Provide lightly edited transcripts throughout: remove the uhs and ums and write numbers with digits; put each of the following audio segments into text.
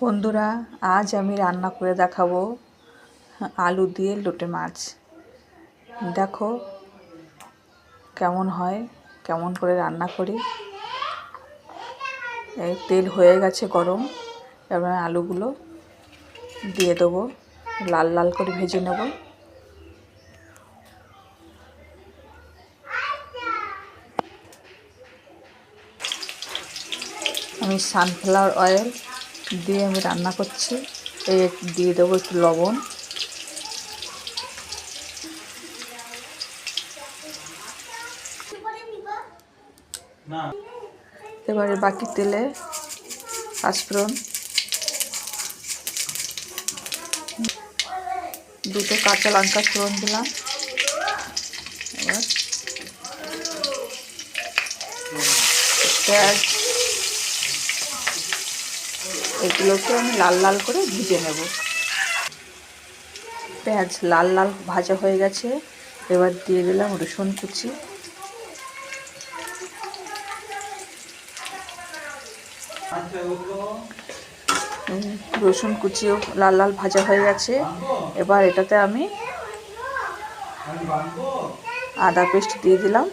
বন্ধুরা, আজ আমি রান্না করে দেখাবো আলু দিয়ে লোটে মাছ। দেখো কেমন হয়, কেমন করে রান্না করি। এই তেল হয়ে গেছে গরম, এবার আলুগুলো দিয়ে দেবো, লাল লাল করে ভেজে নেব। আমি সানফ্লাওয়ার অয়েল দিয়ে আমি রান্না করছি। এই দিয়ে দেবো একটু লবণ, এবারে বাকি তেলে পাঁচফোড়ন, দুটো কাঁচা লঙ্কা ফোড়ন দিলাম। এবার পেঁয়াজ, এগুলোকে আমি লাল লাল করে ভেজে নেব। পেঁয়াজ লাল লাল ভাজা হয়ে গেছে, এবার দিয়ে দিলাম রসুন কুচি। রসুন কুচিও লাল লাল ভাজা হয়ে গেছে, এবার এটাতে আমি আদা পেস্ট দিয়ে দিলাম।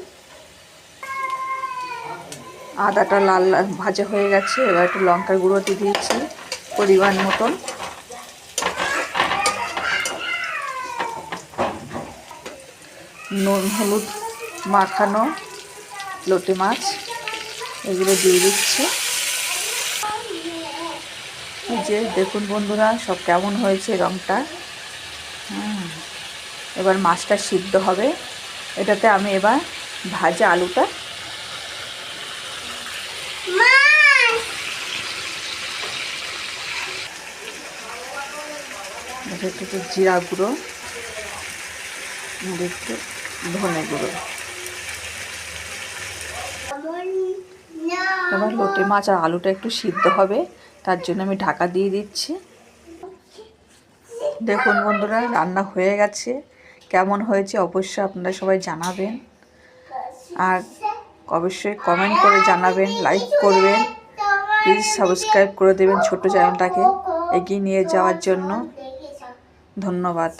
আদাটা লাল লাল ভাজা হয়ে গেছে, এবার একটু লঙ্কার গুঁড়ো দিয়ে দিয়েছি পরিমাণ মতন। নুন হলুদ মাখানো লোটে মাছ এগুলো দিয়ে দিচ্ছি। এই যে দেখুন বন্ধুরা, সব কেমন হয়েছে রঙটা। এবার মাছটা সিদ্ধ হবে, এটাতে আমি এবার ভাজা আলুটা একটু জিরা গুঁড়ো, একটু ধনে গুঁড়ো। এবার লোটে মাছ আর আলুটা একটু সিদ্ধ হবে, তার জন্য আমি ঢাকা দিয়ে দিচ্ছি। দেখুন বন্ধুরা, রান্না হয়ে গেছে। কেমন হয়েছে অবশ্যই আপনারা সবাই জানাবেন, আর অবশ্যই কমেন্ট করে জানাবেন, লাইক করবেন, প্লিজ সাবস্ক্রাইব করে দেবেন ছোট চ্যানেলটাকে এগিয়ে নিয়ে যাওয়ার জন্য। ধন্যবাদ।